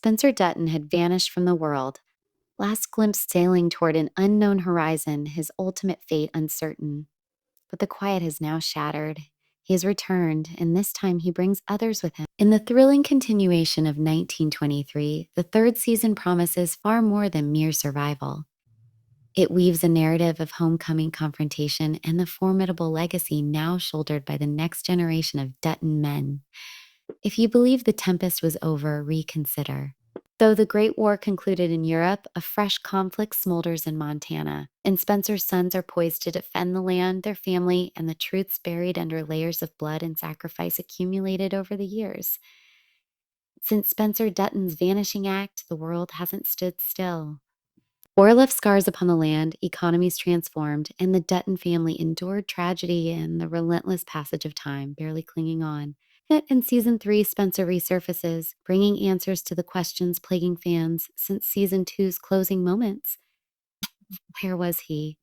Spencer Dutton had vanished from the world, last glimpse sailing toward an unknown horizon, his ultimate fate uncertain. But the quiet has now shattered. He has returned, and this time he brings others with him. In the thrilling continuation of 1923, the third season promises far more than mere survival. It weaves a narrative of homecoming, confrontation, and the formidable legacy now shouldered by the next generation of Dutton men. If you believe the tempest was over, reconsider. Though the Great War concluded in Europe, a fresh conflict smolders in Montana, and Spencer's sons are poised to defend the land, their family, and the truths buried under layers of blood and sacrifice accumulated over the years. Since Spencer Dutton's vanishing act, the world hasn't stood still. War left scars upon the land, economies transformed, and the Dutton family endured tragedy and the relentless passage of time, barely clinging on. Yet in season 3, Spencer resurfaces, bringing answers to the questions plaguing fans since season 2's closing moments. Where was he?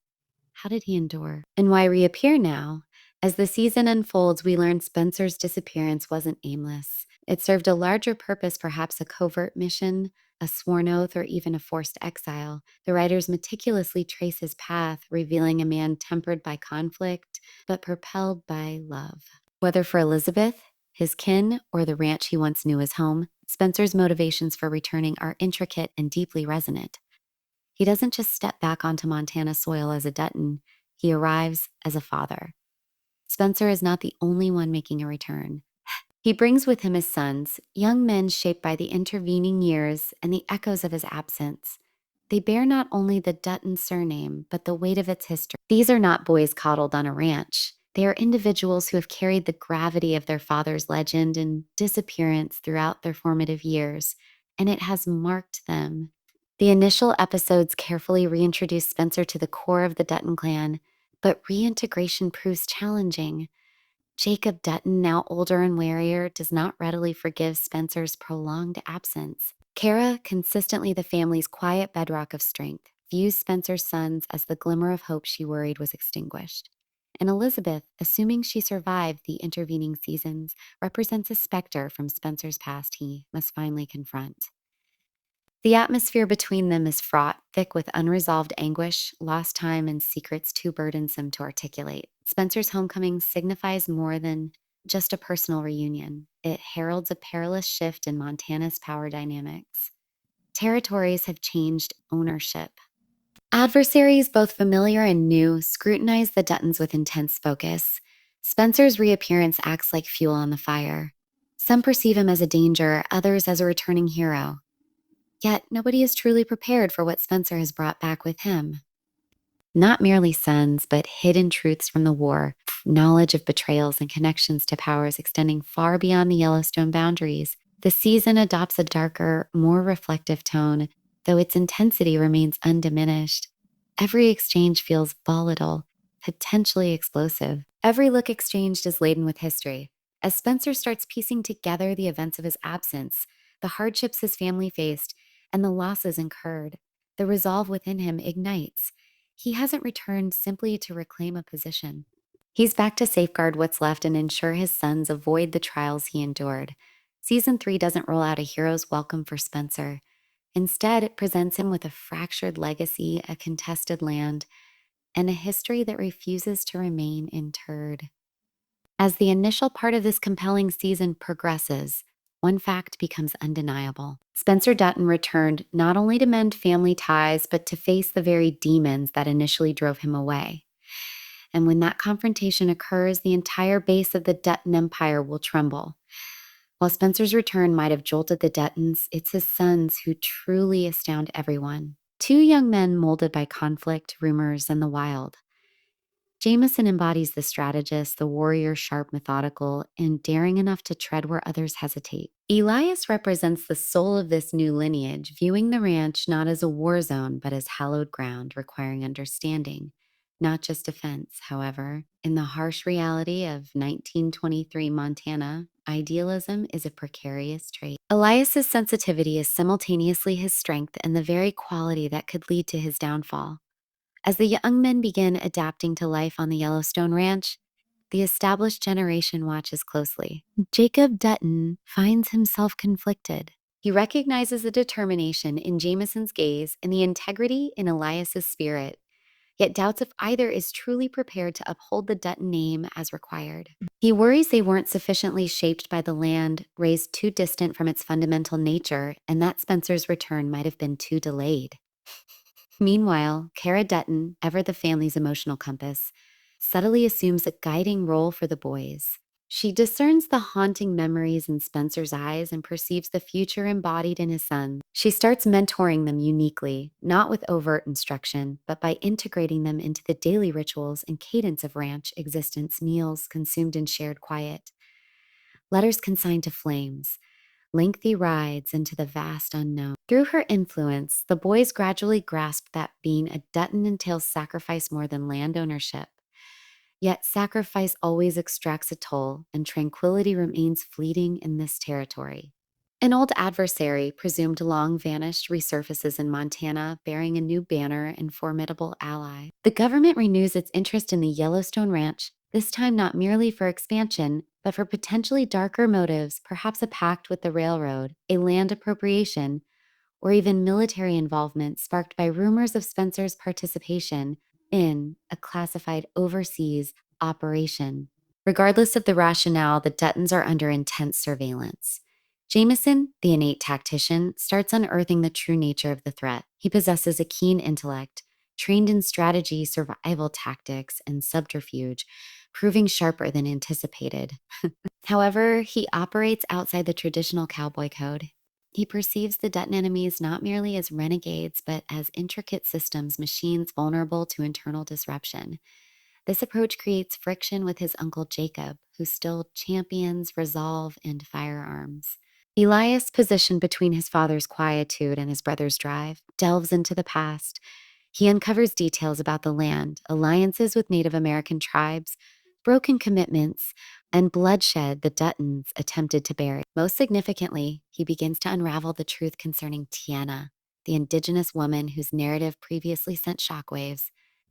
How did he endure? And why reappear now? As the season unfolds, we learn Spencer's disappearance wasn't aimless. It served a larger purpose, perhaps a covert mission, a sworn oath, or even a forced exile. The writers meticulously trace his path, revealing a man tempered by conflict, but propelled by love. Whether for Elizabeth, his kin, or the ranch he once knew as home, Spencer's motivations for returning are intricate and deeply resonant. He doesn't just step back onto Montana soil as a Dutton, he arrives as a father. Spencer is not the only one making a return. He brings with him his sons, young men shaped by the intervening years and the echoes of his absence. They bear not only the Dutton surname, but the weight of its history. These are not boys coddled on a ranch. They are individuals who have carried the gravity of their father's legend and disappearance throughout their formative years, and it has marked them. The initial episodes carefully reintroduce Spencer to the core of the Dutton clan, but reintegration proves challenging. Jacob Dutton, now older and warier, does not readily forgive Spencer's prolonged absence. Kara, consistently the family's quiet bedrock of strength, views Spencer's sons as the glimmer of hope she worried was extinguished. And Elizabeth, assuming she survived the intervening seasons, represents a specter from Spencer's past he must finally confront. The atmosphere between them is fraught, thick with unresolved anguish, lost time, and secrets too burdensome to articulate. Spencer's homecoming signifies more than just a personal reunion. It heralds a perilous shift in Montana's power dynamics. Territories have changed ownership. Adversaries, both familiar and new, scrutinize the Duttons with intense focus. Spencer's reappearance acts like fuel on the fire. Some perceive him as a danger, others as a returning hero. Yet nobody is truly prepared for what Spencer has brought back with him. Not merely sons, but hidden truths from the war, knowledge of betrayals and connections to powers extending far beyond the Yellowstone boundaries. The season adopts a darker, more reflective tone, though its intensity remains undiminished. Every exchange feels volatile, potentially explosive. Every look exchanged is laden with history. As Spencer starts piecing together the events of his absence, the hardships his family faced, and the losses incurred, the resolve within him ignites. He hasn't returned simply to reclaim a position. He's back to safeguard what's left and ensure his sons avoid the trials he endured. Season 3 doesn't roll out a hero's welcome for Spencer. Instead, it presents him with a fractured legacy, a contested land, and a history that refuses to remain interred. As the initial part of this compelling season progresses, one fact becomes undeniable. Spencer Dutton returned not only to mend family ties, but to face the very demons that initially drove him away. And when that confrontation occurs, the entire base of the Dutton Empire will tremble. While Spencer's return might have jolted the Duttons, it's his sons who truly astound everyone. Two young men molded by conflict, rumors, and the wild. Jameson embodies the strategist, the warrior, sharp, methodical, and daring enough to tread where others hesitate. Elias represents the soul of this new lineage, viewing the ranch not as a war zone, but as hallowed ground requiring understanding, not just defense. However, in the harsh reality of 1923 Montana, idealism is a precarious trait. Elias's sensitivity is simultaneously his strength and the very quality that could lead to his downfall. As the young men begin adapting to life on the Yellowstone Ranch, the established generation watches closely. Jacob Dutton finds himself conflicted. He recognizes the determination in Jameson's gaze and the integrity in Elias's spirit, yet doubts if either is truly prepared to uphold the Dutton name as required. He worries they weren't sufficiently shaped by the land, raised too distant from its fundamental nature, and that Spencer's return might have been too delayed. Meanwhile, Cara Dutton, ever the family's emotional compass, subtly assumes a guiding role for the boys. She discerns the haunting memories in Spencer's eyes and perceives the future embodied in his son. She starts mentoring them uniquely, not with overt instruction, but by integrating them into the daily rituals and cadence of ranch existence, meals consumed in shared quiet, letters consigned to flames, lengthy rides into the vast unknown. Through her influence, the boys gradually grasped that being a Dutton entails sacrifice more than land ownership. Yet sacrifice always extracts a toll, and tranquility remains fleeting in this territory. An old adversary, presumed long vanished, resurfaces in Montana, bearing a new banner and formidable ally. The government renews its interest in the Yellowstone Ranch, this time not merely for expansion, but for potentially darker motives, perhaps a pact with the railroad, a land appropriation, or even military involvement sparked by rumors of Spencer's participation in a classified overseas operation. Regardless of the rationale, the Duttons are under intense surveillance. Jameson, the innate tactician, starts unearthing the true nature of the threat. He possesses a keen intellect, trained in strategy, survival tactics, and subterfuge, proving sharper than anticipated. However, he operates outside the traditional cowboy code. He perceives the Dutton enemies not merely as renegades, but as intricate systems, machines vulnerable to internal disruption. This approach creates friction with his uncle Jacob, who still champions resolve and firearms. Elias, positioned between his father's quietude and his brother's drive, delves into the past. He uncovers details about the land, alliances with Native American tribes, broken commitments, and bloodshed the Duttons attempted to bury. Most significantly, he begins to unravel the truth concerning Tiana, the indigenous woman whose narrative previously sent shockwaves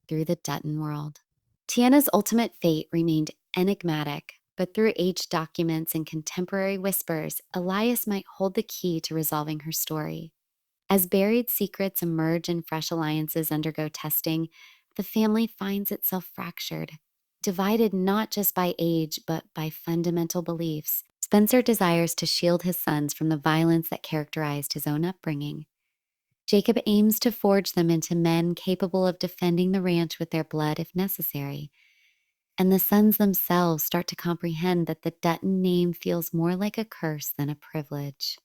through the Dutton world. Tiana's ultimate fate remained enigmatic, but through aged documents and contemporary whispers, Elias might hold the key to resolving her story. As buried secrets emerge and fresh alliances undergo testing, the family finds itself fractured, divided not just by age, but by fundamental beliefs. Spencer desires to shield his sons from the violence that characterized his own upbringing. Jacob aims to forge them into men capable of defending the ranch with their blood if necessary. And the sons themselves start to comprehend that the Dutton name feels more like a curse than a privilege.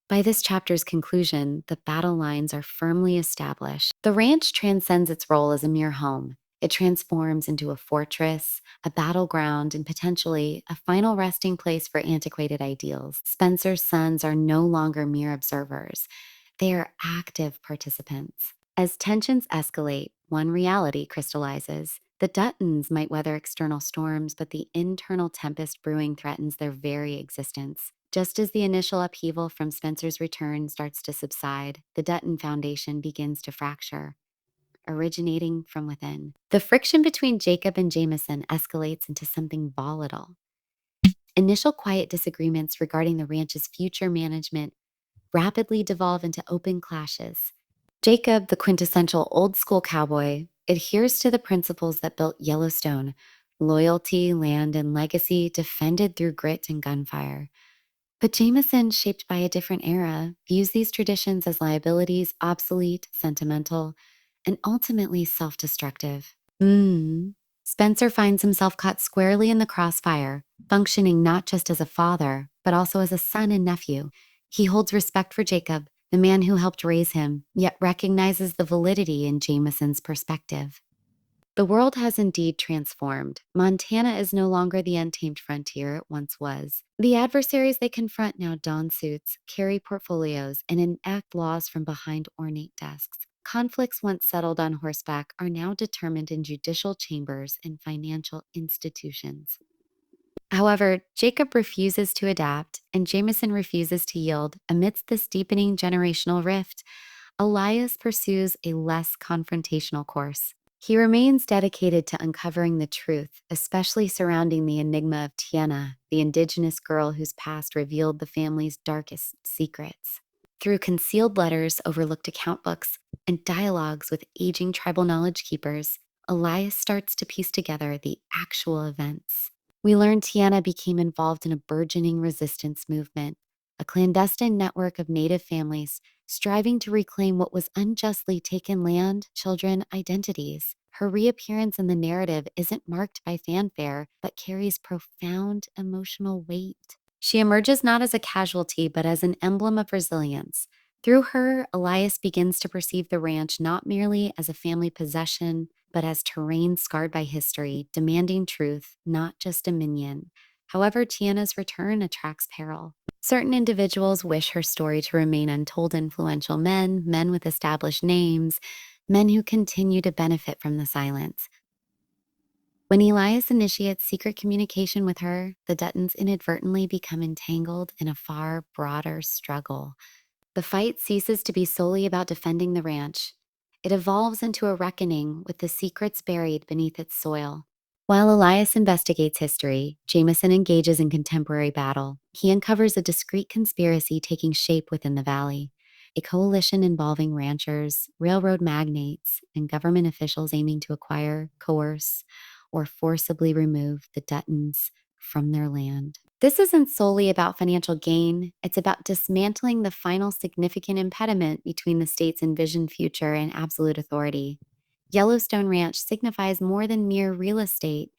By this chapter's conclusion, the battle lines are firmly established. The ranch transcends its role as a mere home. It transforms into a fortress, a battleground, and potentially a final resting place for antiquated ideals. Spencer's sons are no longer mere observers. They are active participants. As tensions escalate, one reality crystallizes. The Duttons might weather external storms, but the internal tempest brewing threatens their very existence. Just as the initial upheaval from Spencer's return starts to subside, the Dutton foundation begins to fracture, originating from within. The friction between Jacob and Jameson escalates into something volatile. Initial quiet disagreements regarding the ranch's future management rapidly devolve into open clashes. Jacob, the quintessential old-school cowboy, adheres to the principles that built Yellowstone: loyalty, land, and legacy defended through grit and gunfire. But Jameson, shaped by a different era, views these traditions as liabilities, obsolete, sentimental, and ultimately self-destructive. Spencer finds himself caught squarely in the crossfire, functioning not just as a father, but also as a son and nephew. He holds respect for Jacob, the man who helped raise him, yet recognizes the validity in Jameson's perspective. The world has indeed transformed. Montana is no longer the untamed frontier it once was. The adversaries they confront now don suits, carry portfolios, and enact laws from behind ornate desks. Conflicts once settled on horseback are now determined in judicial chambers and financial institutions. However, Jacob refuses to adapt, and Jameson refuses to yield. Amidst this deepening generational rift, Elias pursues a less confrontational course. He remains dedicated to uncovering the truth, especially surrounding the enigma of Tiana, the indigenous girl whose past revealed the family's darkest secrets. Through concealed letters, overlooked account books, and dialogues with aging tribal knowledge keepers, Elias starts to piece together the actual events. We learn Tiana became involved in a burgeoning resistance movement, a clandestine network of Native families striving to reclaim what was unjustly taken land, children, identities. Her reappearance in the narrative isn't marked by fanfare, but carries profound emotional weight. She emerges not as a casualty, but as an emblem of resilience. Through her, Elias begins to perceive the ranch not merely as a family possession, but as terrain scarred by history, demanding truth, not just dominion. However, Tiana's return attracts peril. Certain individuals wish her story to remain untold. Influential men, men with established names, men who continue to benefit from the silence. When Elias initiates secret communication with her, the Duttons inadvertently become entangled in a far broader struggle. The fight ceases to be solely about defending the ranch. It evolves into a reckoning with the secrets buried beneath its soil. While Elias investigates history, Jameson engages in contemporary battle. He uncovers a discreet conspiracy taking shape within the valley, a coalition involving ranchers, railroad magnates, and government officials aiming to acquire, coerce, or forcibly remove the Duttons from their land. This isn't solely about financial gain, it's about dismantling the final significant impediment between the state's envisioned future and absolute authority. Yellowstone Ranch signifies more than mere real estate.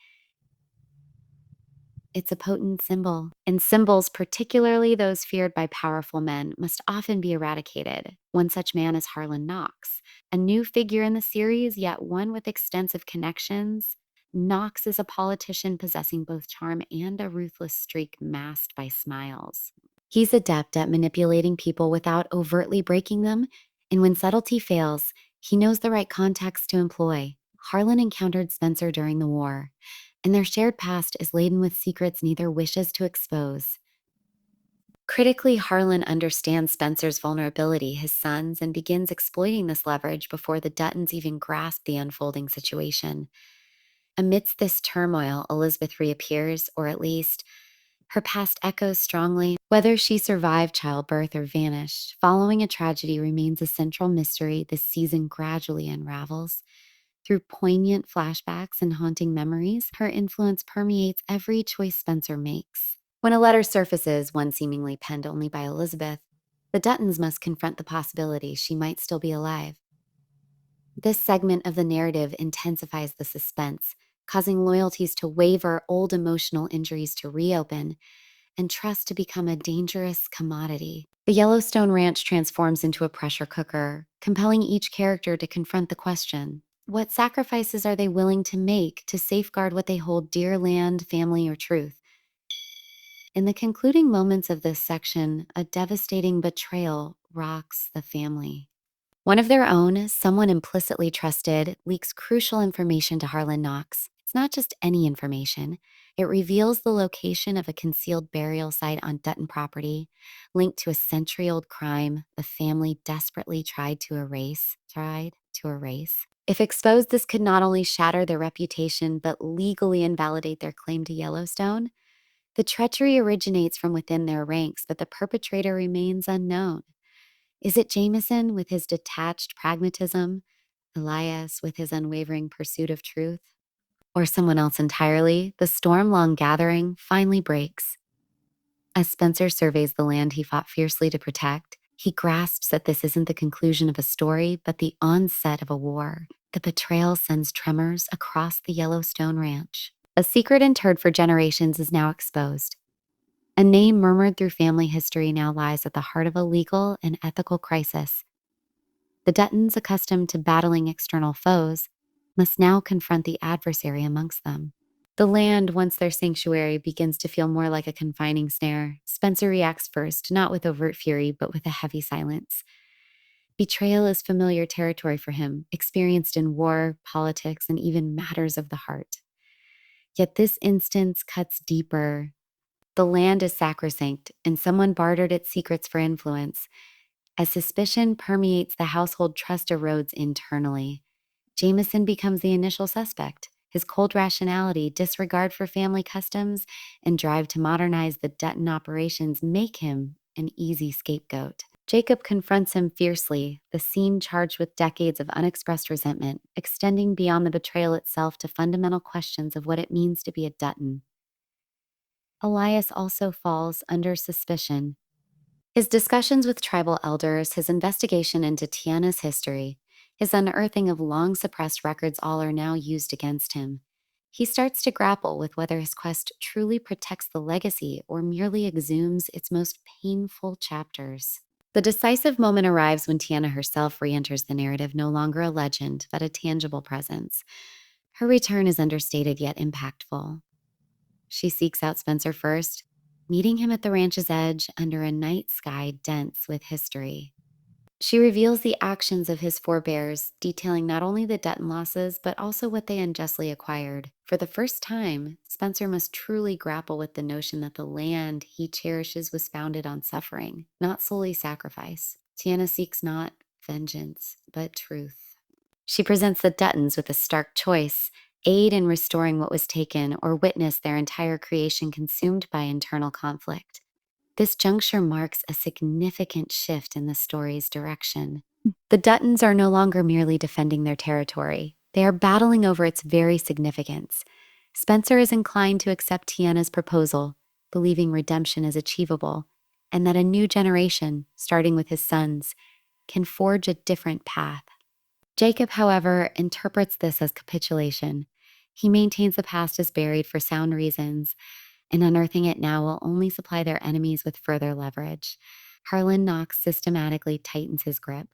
It's a potent symbol, and symbols, particularly those feared by powerful men, must often be eradicated. One such man is Harlan Knox, a new figure in the series, yet one with extensive connections. Knox is a politician possessing both charm and a ruthless streak masked by smiles. He's adept at manipulating people without overtly breaking them, and when subtlety fails, he knows the right context to employ. Harlan encountered Spencer during the war, and their shared past is laden with secrets neither wishes to expose. Critically, Harlan understands Spencer's vulnerability, his sons, and begins exploiting this leverage before the Duttons even grasp the unfolding situation. Amidst this turmoil, Elizabeth reappears, or at least her past echoes strongly. Whether she survived childbirth or vanished, following a tragedy remains a central mystery this season gradually unravels. Through poignant flashbacks and haunting memories, her influence permeates every choice Spencer makes. When a letter surfaces, one seemingly penned only by Elizabeth, the Duttons must confront the possibility she might still be alive. This segment of the narrative intensifies the suspense, causing loyalties to waver, old emotional injuries to reopen, and trust to become a dangerous commodity. The Yellowstone Ranch transforms into a pressure cooker, compelling each character to confront the question: what sacrifices are they willing to make to safeguard what they hold dear: land, family, or truth? In the concluding moments of this section, a devastating betrayal rocks the family. One of their own, someone implicitly trusted, leaks crucial information to Harlan Knox. It's not just any information. It reveals the location of a concealed burial site on Dutton property, linked to a century-old crime the family desperately tried to erase. If exposed, this could not only shatter their reputation, but legally invalidate their claim to Yellowstone. The treachery originates from within their ranks, but the perpetrator remains unknown. Is it Jameson with his detached pragmatism, Elias with his unwavering pursuit of truth, or someone else entirely? The storm-long gathering finally breaks. As Spencer surveys the land he fought fiercely to protect, he grasps that this isn't the conclusion of a story, but the onset of a war. The betrayal sends tremors across the Yellowstone Ranch. A secret interred for generations is now exposed. A name murmured through family history now lies at the heart of a legal and ethical crisis. The Duttons, accustomed to battling external foes, must now confront the adversary amongst them. The land, once their sanctuary, begins to feel more like a confining snare. Spencer reacts first, not with overt fury, but with a heavy silence. Betrayal is familiar territory for him, experienced in war, politics, and even matters of the heart. Yet this instance cuts deeper. The land is sacrosanct, and someone bartered its secrets for influence. As suspicion permeates the household, trust erodes internally. Jameson becomes the initial suspect. His cold rationality, disregard for family customs, and drive to modernize the Dutton operations make him an easy scapegoat. Jacob confronts him fiercely, the scene charged with decades of unexpressed resentment, extending beyond the betrayal itself to fundamental questions of what it means to be a Dutton. Elias also falls under suspicion. His discussions with tribal elders, his investigation into Tiana's history, his unearthing of long suppressed records all are now used against him. He starts to grapple with whether his quest truly protects the legacy or merely exhumes its most painful chapters. The decisive moment arrives when Tiana herself re enters the narrative, no longer a legend, but a tangible presence. Her return is understated yet impactful. She seeks out Spencer first, meeting him at the ranch's edge under a night sky dense with history. She reveals the actions of his forebears, detailing not only the Dutton losses, but also what they unjustly acquired. For the first time, Spencer must truly grapple with the notion that the land he cherishes was founded on suffering, not solely sacrifice. Tiana seeks not vengeance, but truth. She presents the Duttons with a stark choice: aid in restoring what was taken, or witness their entire creation consumed by internal conflict. This juncture marks a significant shift in the story's direction. The Duttons are no longer merely defending their territory. They are battling over its very significance. Spencer is inclined to accept Tiana's proposal, believing redemption is achievable, and that a new generation, starting with his sons, can forge a different path. Jacob, however, interprets this as capitulation. He maintains the past is buried for sound reasons, and unearthing it now will only supply their enemies with further leverage. Harlan Knox systematically tightens his grip.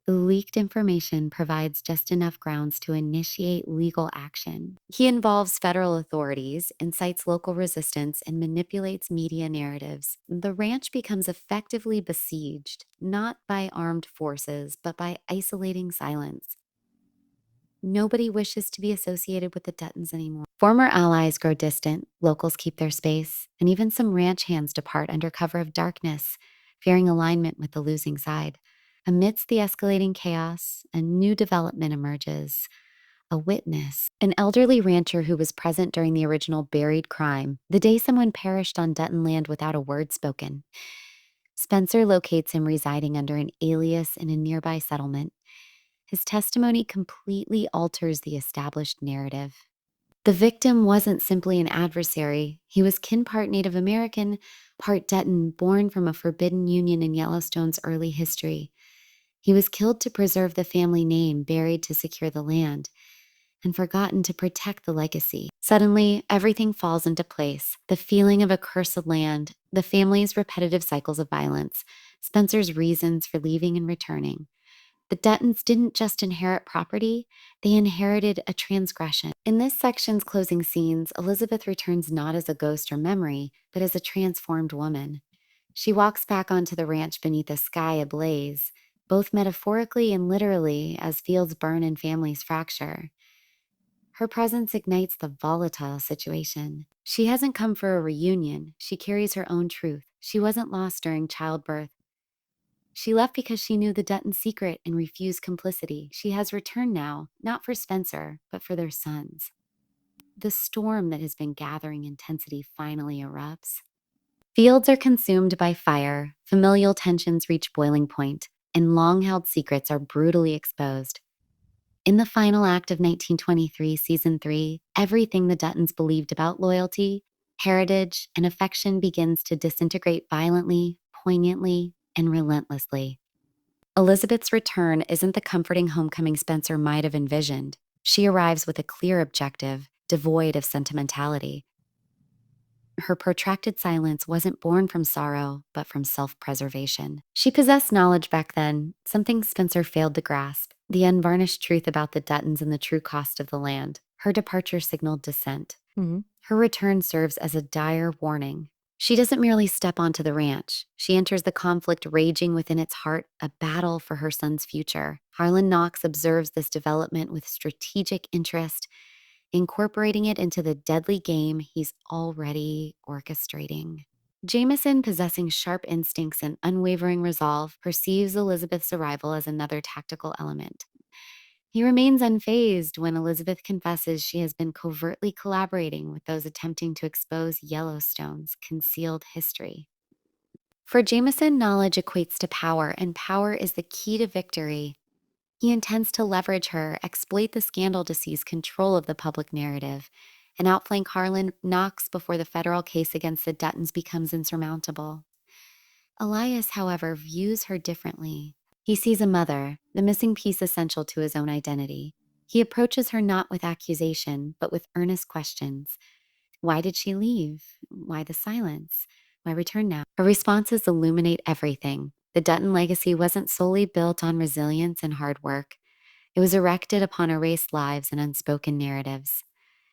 The leaked information provides just enough grounds to initiate legal action. He involves federal authorities, incites local resistance, and manipulates media narratives. The ranch becomes effectively besieged, not by armed forces, but by isolating silence. Nobody wishes to be associated with the Duttons anymore. Former allies grow distant, locals keep their space, and even some ranch hands depart under cover of darkness, fearing alignment with the losing side. Amidst the escalating chaos, a new development emerges: a witness, an elderly rancher who was present during the original buried crime, the day someone perished on Dutton land without a word spoken. Spencer locates him residing under an alias in a nearby settlement. His testimony completely alters the established narrative. The victim wasn't simply an adversary. He was kin part Native American, part Dutton, born from a forbidden union in Yellowstone's early history. He was killed to preserve the family name, buried to secure the land, and forgotten to protect the legacy. Suddenly, everything falls into place: the feeling of a cursed land, the family's repetitive cycles of violence, Spencer's reasons for leaving and returning. The Duttons didn't just inherit property, they inherited a transgression. In this section's closing scenes, Elizabeth returns not as a ghost or memory, but as a transformed woman. She walks back onto the ranch beneath a sky ablaze, both metaphorically and literally, as fields burn and families fracture. Her presence ignites the volatile situation. She hasn't come for a reunion. She carries her own truth. She wasn't lost during childbirth. She left because she knew the Dutton secret and refused complicity. She has returned now, not for Spencer, but for their sons. The storm that has been gathering intensity finally erupts. Fields are consumed by fire, familial tensions reach boiling point, and long-held secrets are brutally exposed. In the final act of 1923, Season 3, everything the Duttons believed about loyalty, heritage, and affection begins to disintegrate violently, poignantly, and relentlessly. Elizabeth's return isn't the comforting homecoming Spencer might have envisioned. She arrives with a clear objective, devoid of sentimentality. Her protracted silence wasn't born from sorrow, but from self-preservation. She possessed knowledge back then, something Spencer failed to grasp: the unvarnished truth about the Duttons and the true cost of the land. Her departure signaled dissent. Her return serves as a dire warning. She doesn't merely step onto the ranch. She enters the conflict raging within its heart, a battle for her son's future. Harlan Knox observes this development with strategic interest, incorporating it into the deadly game he's already orchestrating. Jameson, possessing sharp instincts and unwavering resolve, perceives Elizabeth's arrival as another tactical element. He remains unfazed when Elizabeth confesses she has been covertly collaborating with those attempting to expose Yellowstone's concealed history. For Jameson, knowledge equates to power, and power is the key to victory. He intends to leverage her, exploit the scandal to seize control of the public narrative, and outflank Harlan Knox before the federal case against the Duttons becomes insurmountable. Elias, however, views her differently. He sees a mother, the missing piece essential to his own identity. He approaches her not with accusation, but with earnest questions. Why did she leave? Why the silence? Why return now? Her responses illuminate everything. The Dutton legacy wasn't solely built on resilience and hard work. It was erected upon erased lives and unspoken narratives.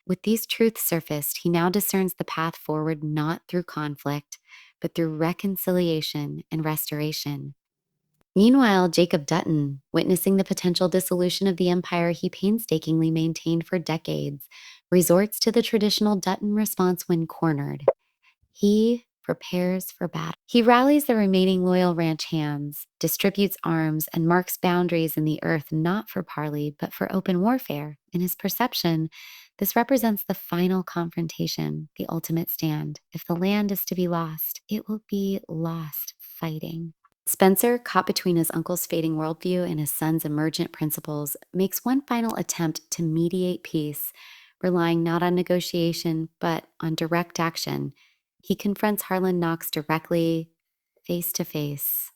With these truths surfaced, he now discerns the path forward not through conflict, but through reconciliation and restoration. Meanwhile, Jacob Dutton, witnessing the potential dissolution of the empire he painstakingly maintained for decades, resorts to the traditional Dutton response when cornered. He prepares for battle. He rallies the remaining loyal ranch hands, distributes arms, and marks boundaries in the earth not for parley, but for open warfare. In his perception, this represents the final confrontation, the ultimate stand. If the land is to be lost, it will be lost fighting. Spencer, caught between his uncle's fading worldview and his son's emergent principles, makes one final attempt to mediate peace, relying not on negotiation, but on direct action. He confronts Harlan Knox directly, face to face.